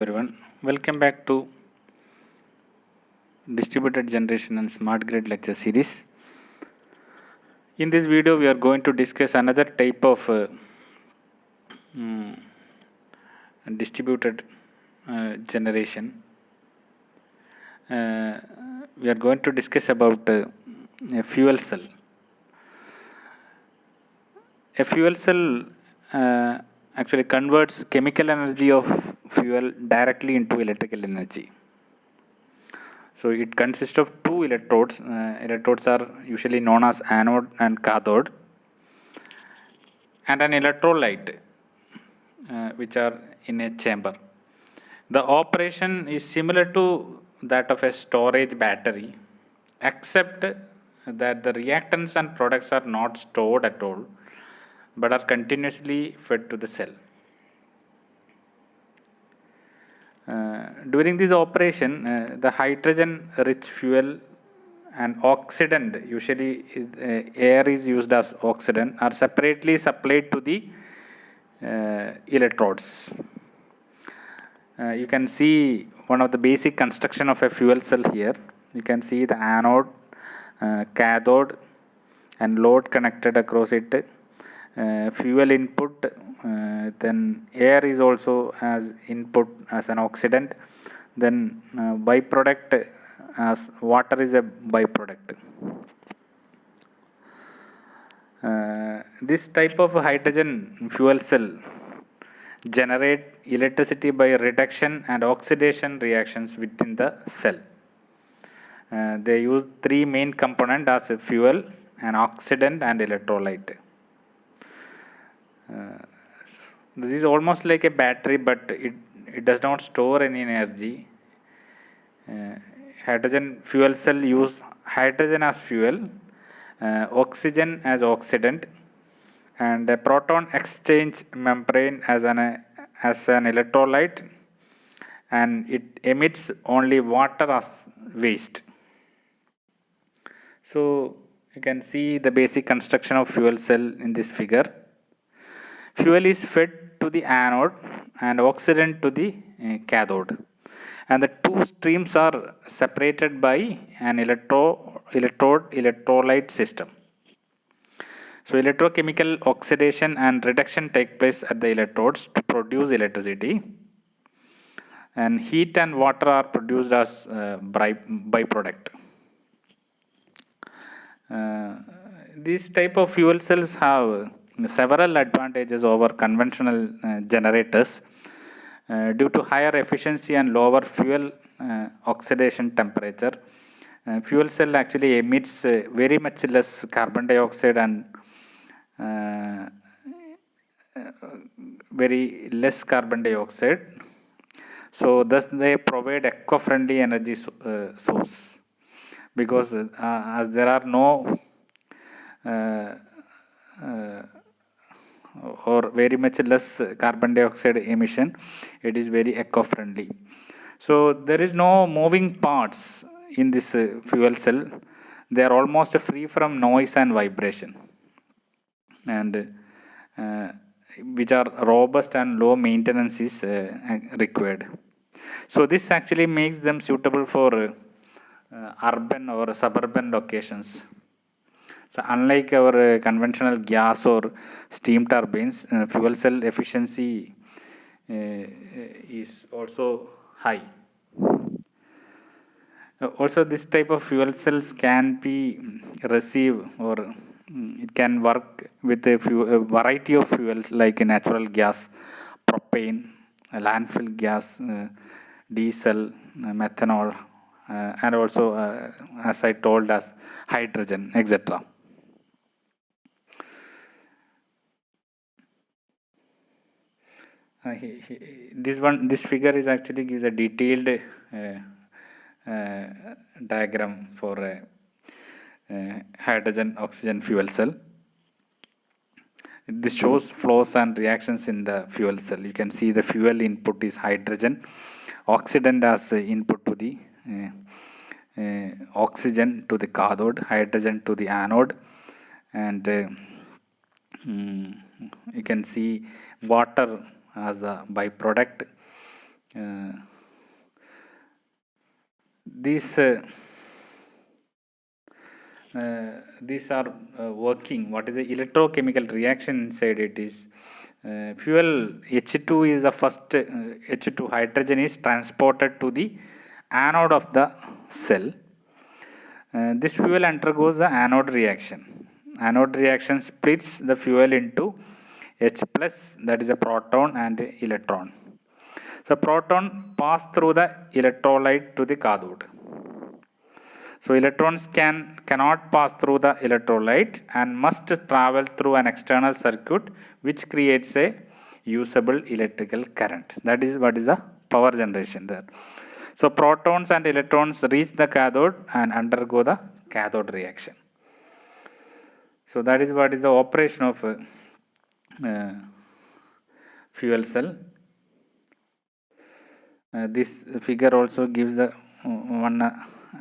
Everyone, welcome back to Distributed Generation and Smart Grid lecture series. In this video, we are going to discuss another type of mm, distributed generation. Uh, we are going to discuss about a fuel cell. A fuel cell actually converts chemical energy of fuel directly into electrical energy. So it consists of two electrodes. Electrodes are usually known as anode and cathode, and an electrolyte, which are in a chamber. The operation is similar to that of a storage battery, except that the reactants and products are not stored at all, but are continuously fed to the cell. During this operation, the hydrogen rich fuel and oxidant, usually air is used as oxidant, are separately supplied to the electrodes. You can see one of the basic construction of a fuel cell here. You can see the anode, cathode, and load connected across it. Fuel input, then air is also as input as an oxidant, then byproduct as water is a byproduct. This type of hydrogen fuel cell generate electricity by reduction and oxidation reactions within the cell. They use three main components as a fuel, an oxidant, and electrolyte. This is almost like a battery, but it does not store any energy. Hydrogen fuel cell use hydrogen as fuel, oxygen as oxidant, and a proton exchange membrane as an electrolyte, and it emits only water as waste. So you can see the basic construction of fuel cell in this figure. Fuel is fed to the anode and oxidant to the cathode, and the two streams are separated by an electrolyte system. So electrochemical oxidation and reduction take place at the electrodes to produce electricity, and heat and water are produced as byproduct. These type of fuel cells have several advantages over conventional generators due to higher efficiency and lower fuel oxidation temperature. Fuel cell actually emits very much less carbon dioxide and very less carbon dioxide. So thus they provide eco-friendly energy source, because as there are no or very much less carbon dioxide emission, it is very eco-friendly. So there is no moving parts in this fuel cell. They are almost free from noise and vibration, and which are robust and low maintenance is required. So this actually makes them suitable for urban or suburban locations. So unlike our conventional gas or steam turbines, fuel cell efficiency is also high. Also, this type of fuel cells can be receive, or it can work with a variety of fuels like natural gas, propane, landfill gas, diesel, methanol, and also, as I told, as hydrogen, etc. This figure is actually gives a detailed diagram for a hydrogen oxygen fuel cell. This shows flows and reactions in the fuel cell. You can see the fuel input is hydrogen, oxidant as input to the oxygen to the cathode, hydrogen to the anode, and you can see water as a byproduct, these are working. What is the electrochemical reaction inside it is fuel H2 is the first H2 hydrogen is transported to the anode of the cell. This fuel undergoes the anode reaction. Anode reaction splits the fuel into H plus, that is a proton and electron. So proton pass through the electrolyte to the cathode. So electrons cannot pass through the electrolyte and must travel through an external circuit which creates a usable electrical current. That is what is the power generation there. So protons and electrons reach the cathode and undergo the cathode reaction. So that is what is the operation of fuel cell. This figure also gives the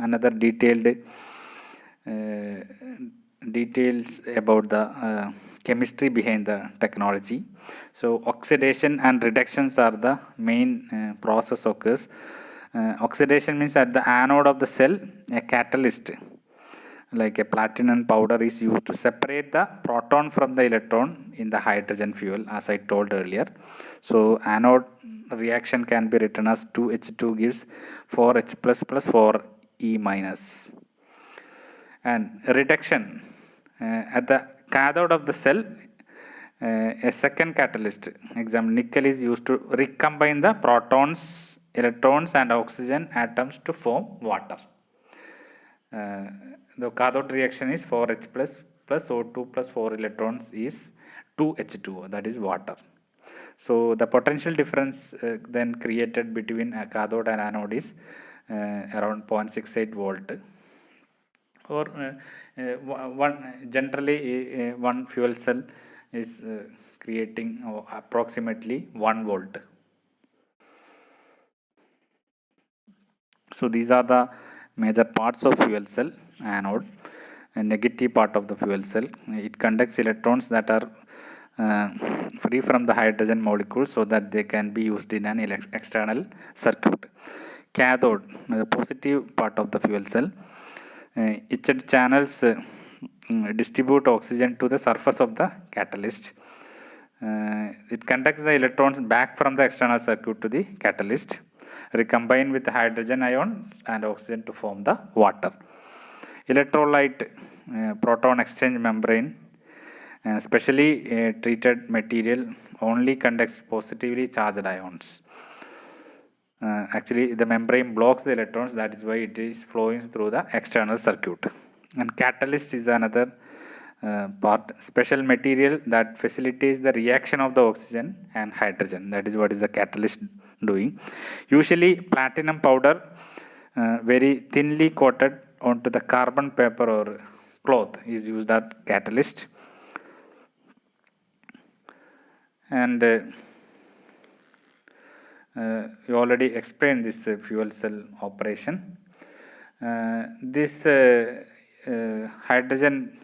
another detailed details about the chemistry behind the technology. So oxidation and reductions are the main process occurs. Oxidation means at the anode of the cell, a catalyst like a platinum powder is used to separate the proton from the electron in the hydrogen fuel, as I told earlier. So anode reaction can be written as 2H2 gives 4H plus plus 4E minus. And reduction at the cathode of the cell, a second catalyst, example nickel, is used to recombine the protons, electrons and oxygen atoms to form water. The cathode reaction is 4H plus plus O2 plus 4 electrons is 2H2O, that is water. So the potential difference then created between a cathode and anode is around 0.68 volt. Or one fuel cell is creating approximately 1 volt. So these are the major parts of fuel cell. Anode, a negative part of the fuel cell, it conducts electrons that are free from the hydrogen molecules so that they can be used in an external circuit. Cathode, the positive part of the fuel cell, its channels distribute oxygen to the surface of the catalyst. It conducts the electrons back from the external circuit to the catalyst, recombine with hydrogen ion and oxygen to form the water. Electrolyte, proton exchange membrane, specially treated material only conducts positively charged ions. Actually the membrane blocks the electrons, that is why it is flowing through the external circuit. And catalyst is another part, special material that facilitates the reaction of the oxygen and hydrogen, that is what is the catalyst doing. Usually platinum powder, very thinly coated onto the carbon paper or cloth, is used as catalyst. And you already explained this fuel cell operation. This hydrogen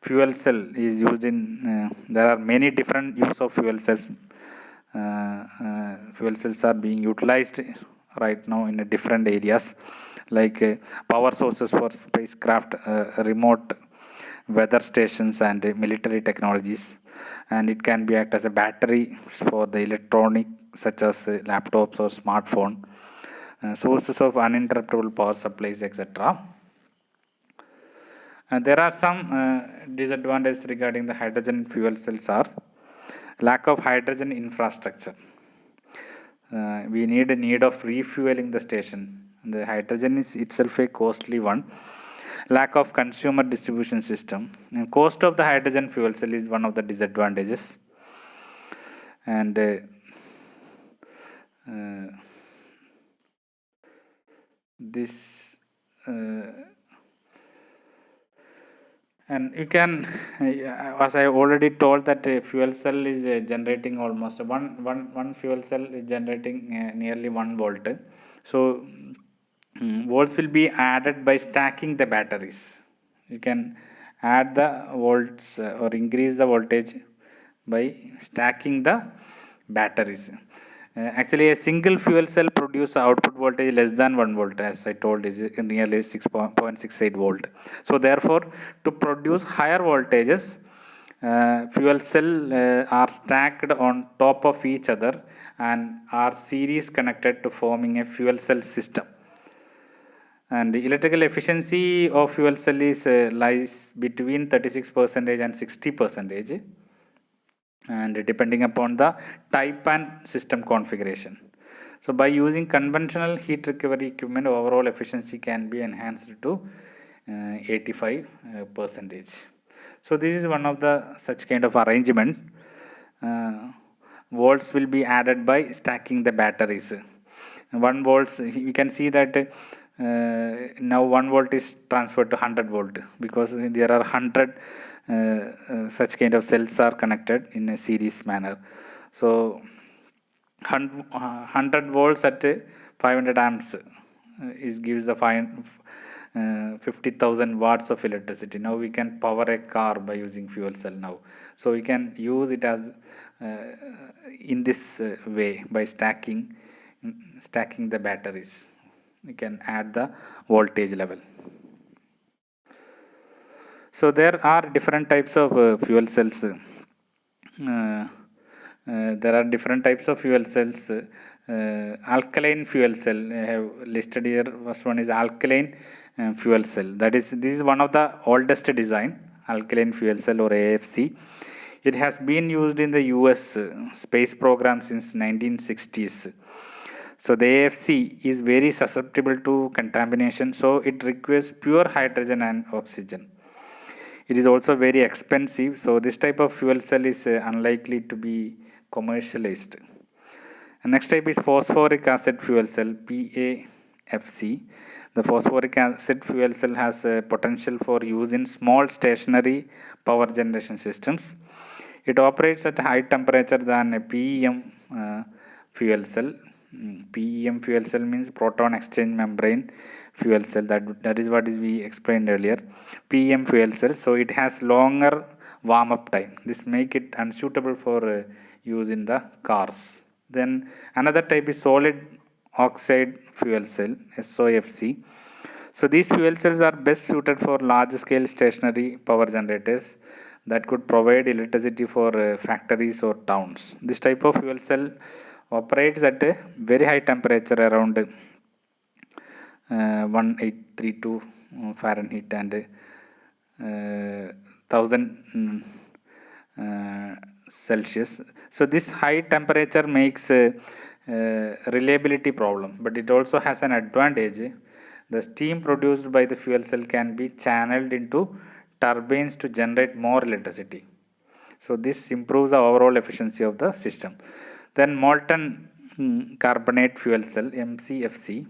fuel cell is used in, there are many different use of fuel cells. Fuel cells are being utilized right now in different areas, like power sources for spacecraft, remote weather stations and military technologies. And it can be act as a battery for the electronic such as laptops or smartphone, sources of uninterruptible power supplies, etc. There are some disadvantages regarding the hydrogen fuel cells are lack of hydrogen infrastructure. We need a need of refueling the station. The hydrogen is itself a costly one. Lack of consumer distribution system, and cost of the hydrogen fuel cell is one of the disadvantages. And this and you can, as I already told, that a fuel cell is generating almost one fuel cell is generating nearly 1 volt. So volts will be added by stacking the batteries. You can add the volts or increase the voltage by stacking the batteries. Actually, a single fuel cell produces output voltage less than 1 volt, as I told, is nearly 6.68 volt. So therefore, to produce higher voltages, fuel cell are stacked on top of each other and are series connected to forming a fuel cell system. And the electrical efficiency of fuel cell is lies between 36% and 60%, and depending upon the type and system configuration. So by using conventional heat recovery equipment, overall efficiency can be enhanced to 85%. So this is one of the such kind of arrangement. Volts will be added by stacking the batteries. 1 volts, you can see that now 1 volt is transferred to 100 volt because there are 100 such kind of cells are connected in a series manner. So 100 volts at 500 amps is gives the 50,000 watts of electricity. Now we can power a car by using fuel cell now. So we can use it as in this way by stacking the batteries. We can add the voltage level. So there are different types of fuel cells. There are different types of fuel cells. Alkaline fuel cell I have listed here. First one is alkaline fuel cell. This is one of the oldest design, alkaline fuel cell or AFC. It has been used in the US space program since 1960s. So the AFC is very susceptible to contamination, so it requires pure hydrogen and oxygen. It is also very expensive, so this type of fuel cell is unlikely to be commercialized. And next type is phosphoric acid fuel cell, PAFC. The phosphoric acid fuel cell has potential for use in small stationary power generation systems. It operates at high temperature than a PEM fuel cell. PEM fuel cell means proton exchange membrane fuel cell. That is what is we explained earlier. PEM fuel cell. So it has longer warm up time. This make it unsuitable for use in the cars. Then another type is solid oxide fuel cell, SOFC. So these fuel cells are best suited for large scale stationary power generators that could provide electricity for factories or towns. This type of fuel cell operates at a very high temperature around 1832 Fahrenheit and 1000 Celsius. So this high temperature makes reliability problem, but it also has an advantage. The steam produced by the fuel cell can be channeled into turbines to generate more electricity. So this improves the overall efficiency of the system. Then molten carbonate fuel cell, MCFC.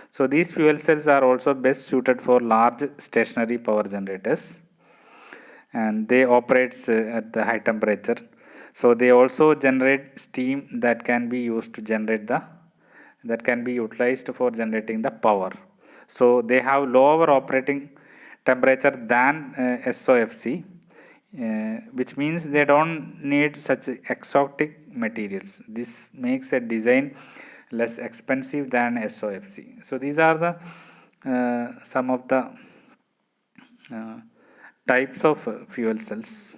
So these fuel cells are also best suited for large stationary power generators, and they operate at the high temperature. So they also generate steam that can be used to generate that can be utilized for generating the power. So they have lower operating temperature than SOFC, which means they don't need such exotic materials. This makes a design less expensive than SOFC. So these are the some of the types of fuel cells.